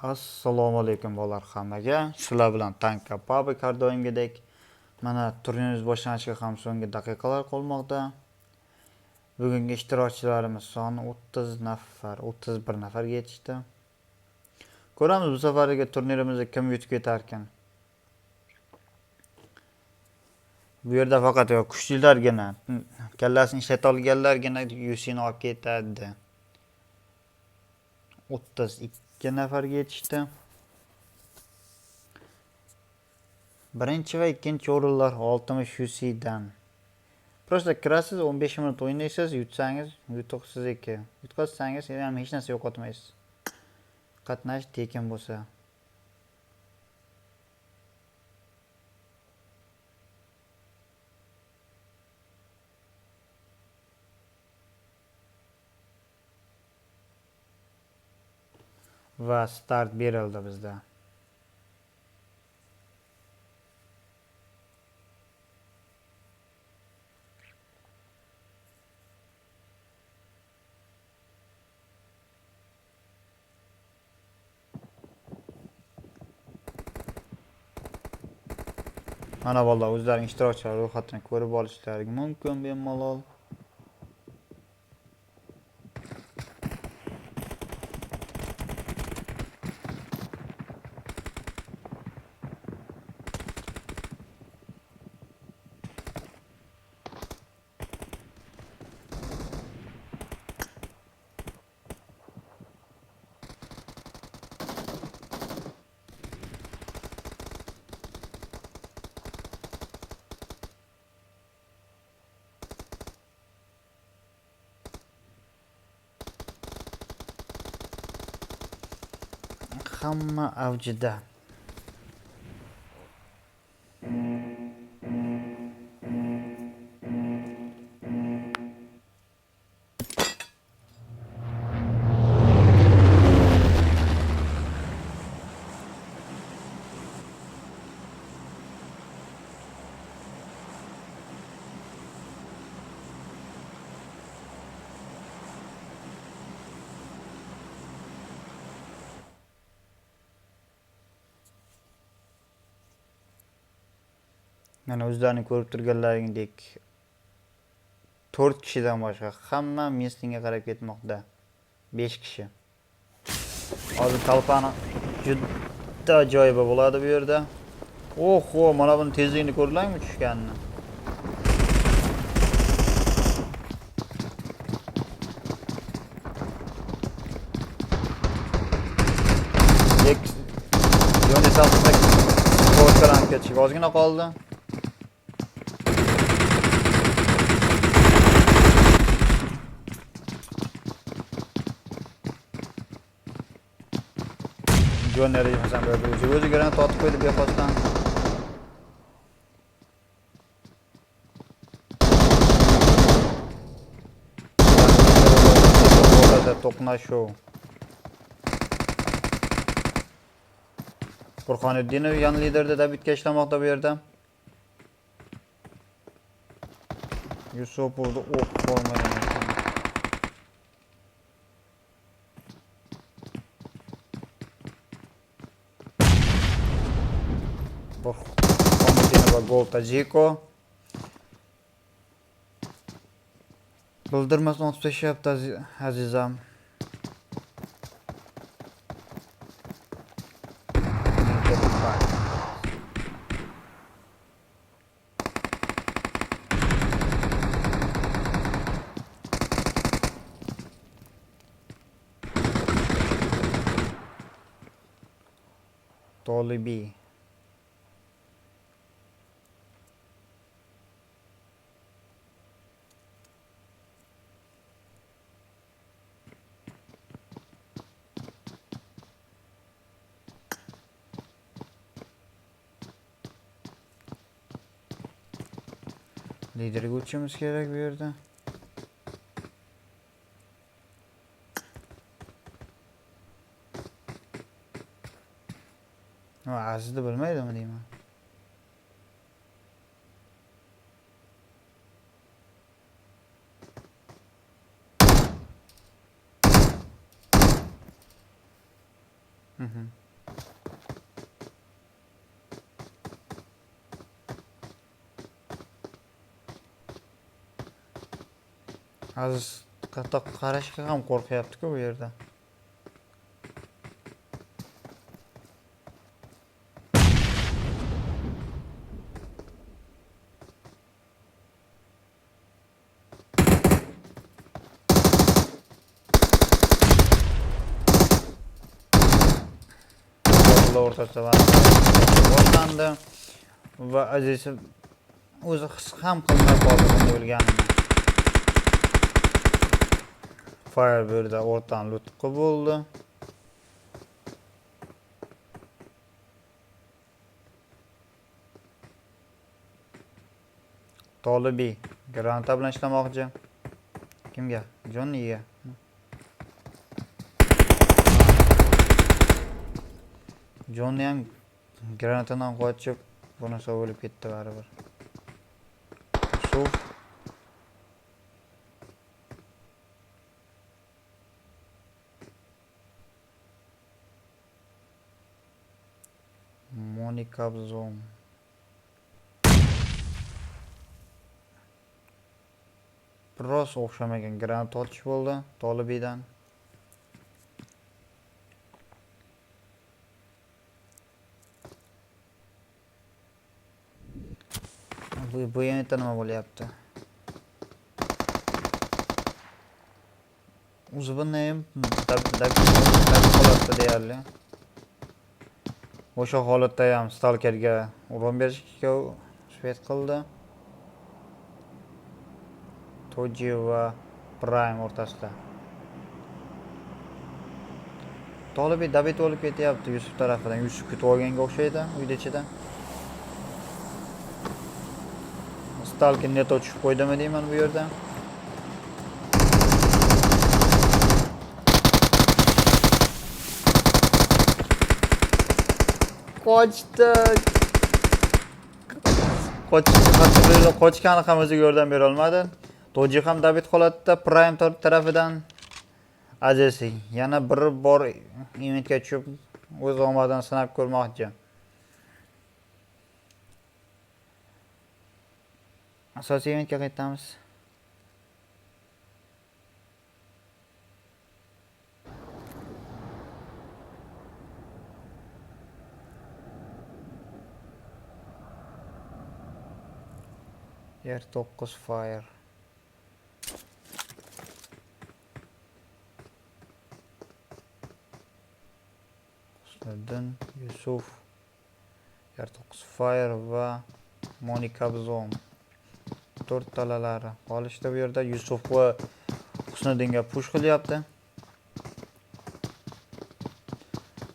Assalomu alaykum bolalar hammaga. Sizlar bilan Tanka Pubg har doimgidek. Mana turnirimiz boshlanishiga ham so'nggi daqiqalar qolmoqda. Bugungi ishtirokchilarimiz soni 30 nafar, 31 nafarga yetishdi. Ko'ramiz bu safargi turnirimizda kim yutib ketar ekan. Bu yerda faqat kuchlilargina, kallasini ishlata olganlargina UC'ni olib ketadi. 32 nafarga yetishdi. Birinchi va ikkinchi o'rinlar 60 UC'dan. Просто kirasiz, 15 minut o'ynaysiz, yutsangiz, yutuq sizniki. Yutqazsangiz ham hech narsa yo'qotmaysiz. Qatnash tekin bo'lsa. Va start berildi bizda. Mana bolalar o'zlarining ishtirokchilar ro'yxatini ko'rib olishlari mumkin bemalol. Hamma avjida. Mana o'zlarini ko'rib turganlaringdek 4 kishidan boshqa hamma Meslinga qarab ketmoqda. 5 kishi. Hozir talpani juda ajoyib bo'ladi bu yerda. Oho, mana buni tezligini ko'rdingmi tushganini? Yoni safda ko'rsaran ketishga ozgina qoldi. Jo'neri Hasan böyle o'zi granat otib qo'ydi bexosdan. To'qnashuv. Burxoniddinov yan liderda dabitga ishlamoqda bu yerda. Yusupovni o'q bo'lmagan. Burxoniddinov gol Tajiko. Bildirmasdan otib tashlabdi azizam. Tolibi. Liderga o'tishimiz kerak bu yerda. Azizni bilmaydimi deyman. Aziz qarashga ham qo'rqyapti-ku bu yerda. O'rtasida boshlandi va Aziz o'zi his ham qilmay qoldi bunday o'lganini. Fire bu yerda o'rtadan lutqi bo'ldi. Tolibiy granata bilan ishlamoqchi. Kimga? Jonniga. Jonni ham granatadan qochib, bunisi o'lib ketdi baribir. Yusuf Monika Abzom. Biroz o'xshamagan granat otish bo'ldi Tolibiydan. Bu yerda nima bo'lyapti? O'zi bunday ham holatda deyarli. O'sha holatda ham stalkerga uron berishga shved qildi. Toji va Prime o'rtasida. Tolibiy David olib ketyapti Yusuf tarafidan. Yusuf kutib olganga o'xshaydi uyda ichida. Stalker net tushib qo'ydimi deyman bu yerda. Qochdi. Qochgani ham o'ziga yordam bera olmadi. Toji ham David holatda Prime tarafidan Aziz yana bir bor eventga tushib o'z omadini sinab ko'rmoqchi. Asosiy eventga qaytamiz. Yer 9 fire. Husniddin, Yusuf, Yer 9 fire va Monika Abzom. 4 talalari qolishdi bu yerda. Yusuf va Husniddinga push qilyapti.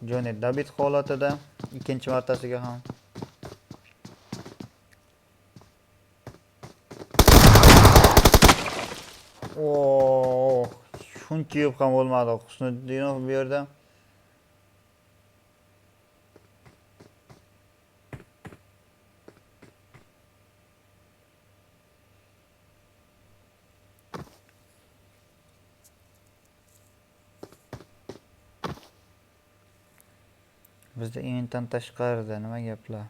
Jonni David holatida ikkinchi martasiga ham. Shuncha yeb ham bo'lmadi Husniddinov bu yerda. Bizda eventdan tashqarida nima gaplar?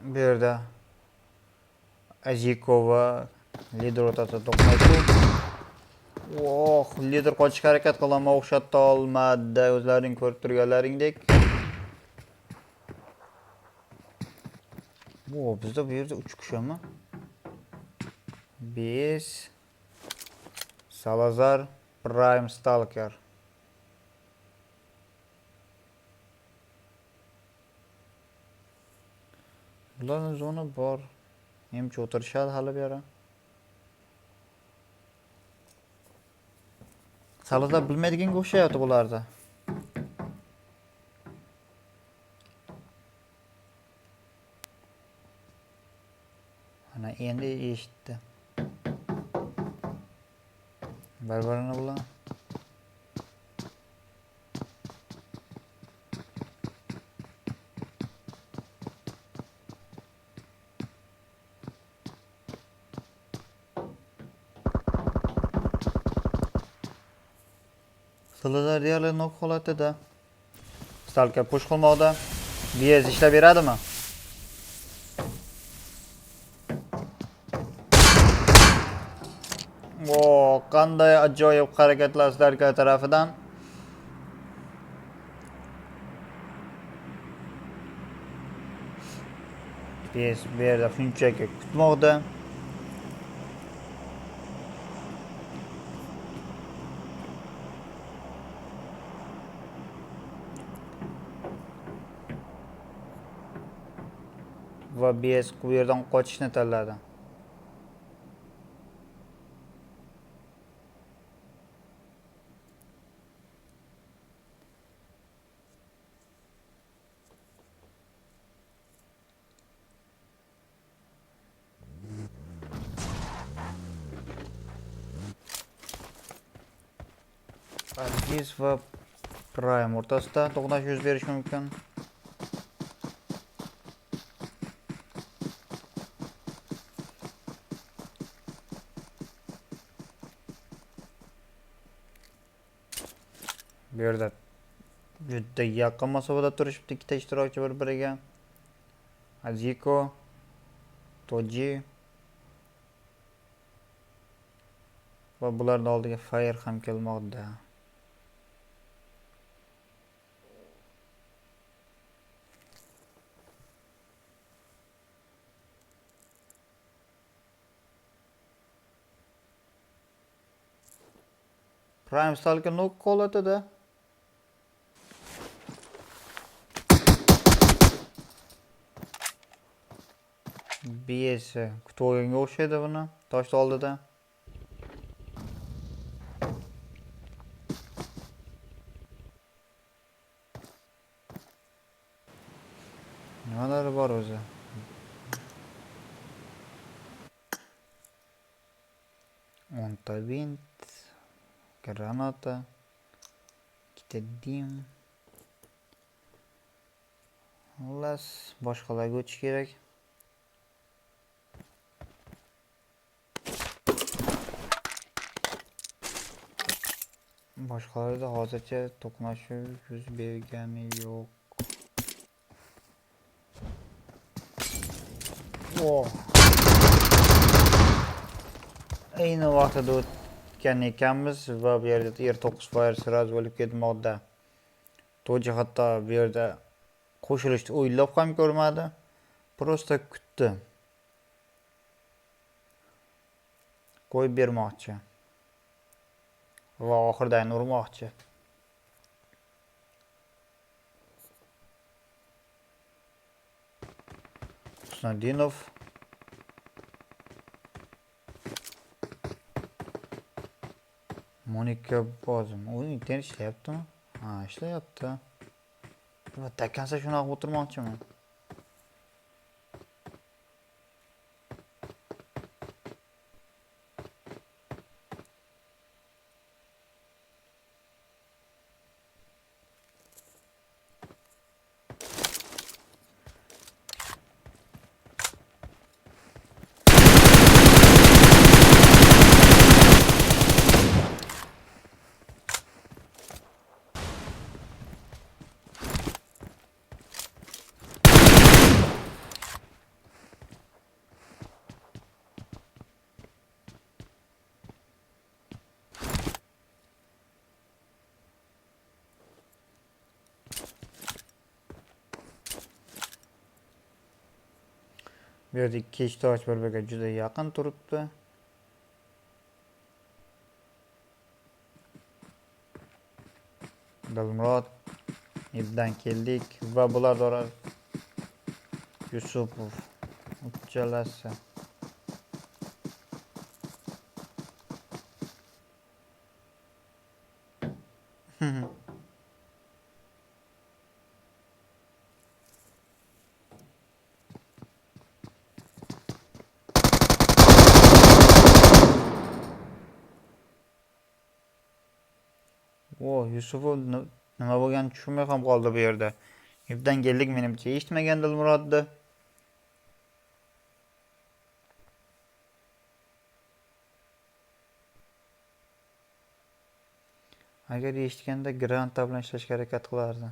Bu yerda Ajikova lider o'rtasida to'qnashuv. Lider qochishga harakat qilama o'xshatdi olmadi. O'zlaring ko'rib turganlaringdek. Bizda bu yerda 3 kishimi? 5 Salazar, Prime, Stalker. Bularning zona bor. Nemcha o'tirishadi hali bu yerda. Salazar bilmaydiganga o'xshayapti bularda. Ana endi eshitdi. Bir-birini bilan Sizlar deyarli nok holatida. Stalker push qilmoqda. BS ishlab beradimi? O, qanday ajoyib harakatlar Stalker tarafidan. BS bu yerda shunchaki kutmoqda. Va BS bu yerdan qochishni tanladi. Aziz va Prime o'rtasida to'qnash yuz berishi mumkin. Bu yerda juda yaqin masofada turishibdi ikkita ishtirokchi bir-biriga. Aziko, Toji va bularning oldiga Fire ham kelmoqda. Prime Stalker nok holatida. BS kutib olganga o'xshaydi buni toshni oldida. Nimalari bor o'zi? O'nta bint, granata, ikkita dim. Xullas, boshqalarga o'tish kerak. Boshqalarda hozircha to'qnashuv yuz bergani yo'q. Ayni vaqtida o'tgan ekanmiz va bu yerda R9 Fire siraj bo'lib ketmoqda. Toji hatto bu yerda qo'shilishni o'ylab ham ko'rmadi. Prosta kutdi. Qo'yib bermoqchi. Va oxirdan urmoqchi. Husnodinov Monika Bozim. U internet ishlayaptimi? Ha, ishlayapti. Va takansa shunaqa o'tirmoqchiman. Bu yerda ikki ishtirokchi bir-biriga juda yaqin turibdi. Dilmurod ibdan keldik va bular Yusupov uchalasi. Yusufov nima bo'lganini tushunmay ham qoldi bu yerda. Ibdan keldik menimcha eshitmagan Dilmurodni. Agar eshitganda granata bilan ishlashga harakat qilardi.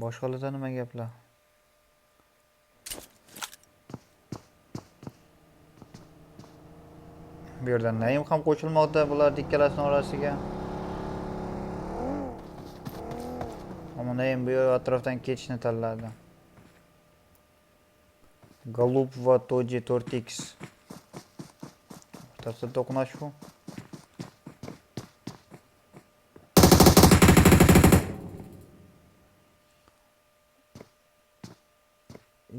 Boshqalarda nima gaplar? Bu yerdan Naim ham qo'shilmoqda bular ikkalasining orasiga. Ammo Naim bu atrofdan ketishni tanladi. Golub va Toji 4X. O'rtasida to'qnashuv.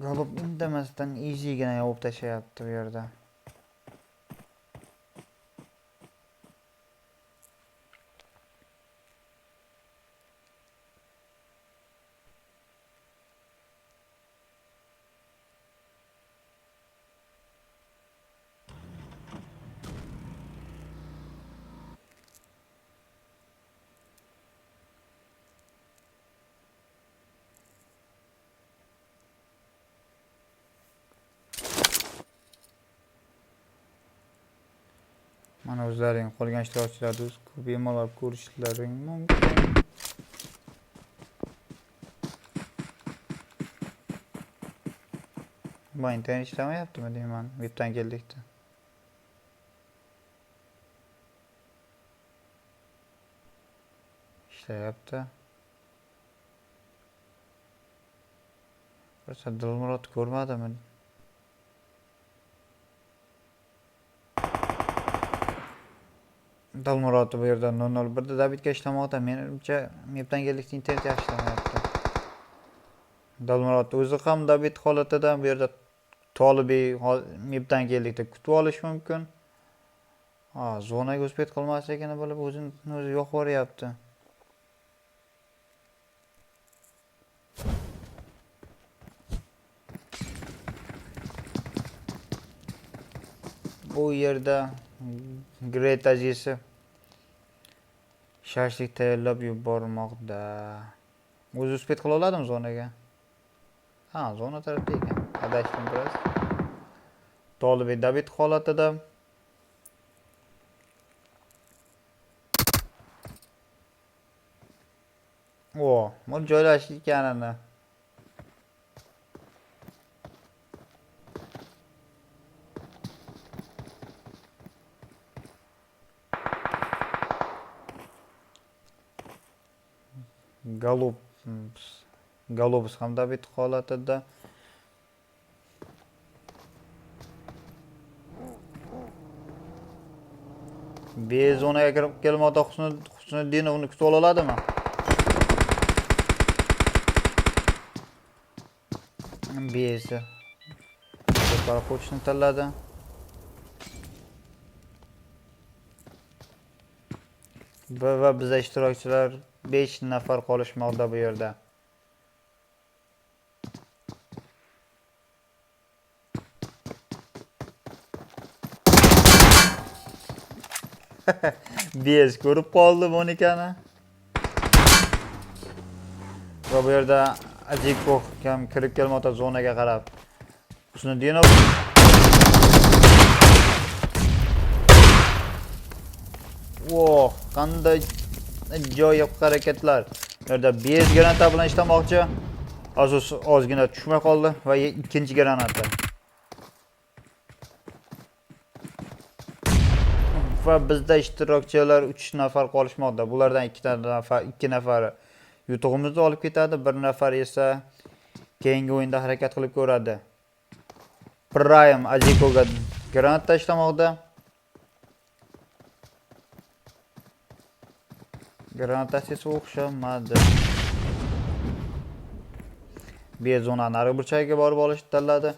Golub indamasdan easygina yopib tashlayapti bu yerda. Mana o'zlaring qolgan ishtirokchilarni bemalol ko'rishlaring mumkin. Bu internet ishlamayaptimi deyman, webdan keldikda. İşlayapti. Bo'lsa Dilmurod ko'rmadimi? Dilmurod bu yerda 001 da Davidga ishlamoqda. Menimcha webdan keldikda internet yaxshi ishlamayapti. Dilmurod o'zi ham David holatida bu yerda Tolibiy webdan keldikda kutib olish mumkin. Zonaga o'spet qilmasligini bilib o'zini o'zi yo'q qo'yapti. Bu yerda Great Aziz'i shashlik tayyorlab yubormoqda. O'zi o'spet qila oladimi zonaga? Zona tarafda ekan. Adashdim biroz. Tolibiy David holatida bu joylashish ekanini. Golubs ham David holatida. Bezonaga kirib kelmoqda Husniddinovni kutib oladimi? Bezi. Yuqori qo'shni tanladi. Va bizda ishtirokchilar 5 nafar qolishmoqda bu yerda. Bez ko'rib qoldi Monikani. Va bu yerda Azikov ham kirib kelmoqda zonaga qarab. Husniddinov qanday ajoyib harakatlar. Bu yerda bez granata bilan ishlamoqchi. Ozgina tushmay qoldi va ikkinchi granata. Va bizda ishtirokchilar 3 nafar qolishmoqda. Bulardan 2 nafari yutug'imizni olib ketadi, 1 nafar esa keyingi o'yinda harakat qilib ko'radi. Prime Azikovga granata tashlamoqda. Granatasi o'xshamadi. Bezona nari burchagiga borib olishni tanladi.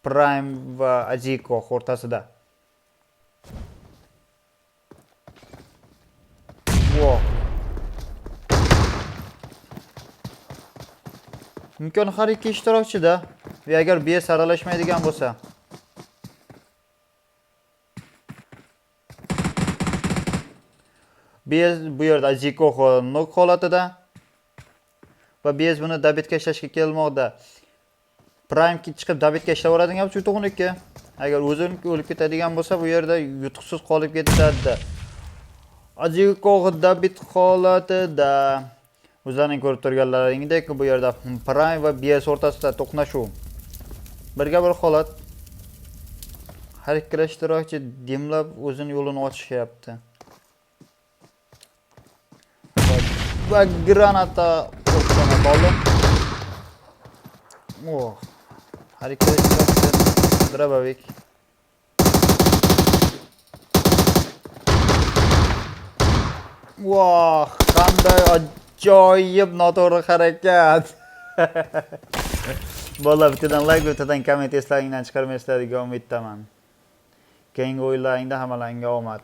Prime va Ajiko o'rtasida. Wow. Mumkin har ikki ishtirokchida va agar BS aralashmaydigan bo'lsa. BS bu yerda Ajiko nok holatida va BS buni dabitga ishlashga kelmoqda. Prime chiqib dabitga ishlayveradigan bo'lsa 12. Agar o'zi o'lib ketadigan bo'lsa, bu yerda yutuqsiz qolib ketadi. Ajiko dabit holatida o'zlaring ko'rib turganlaringdek bu yerda Prime va BS o'rtasida to'qnashuv. Birga bir holat. Har ikkala ishtirokchi demlab o'zini yo'lini ochishyapti. Va granata o'qdan oldi. Oh. Har ikkala ishtirokchi Drabovik. Voh, qanday ajoyib noto'g'ri harakat. Bolalar, bittadan like, bittadan komment eslaringdan chiqarmaysizlar degan umiddaman. Keyingi o'yinlaringda hammalaringga omad.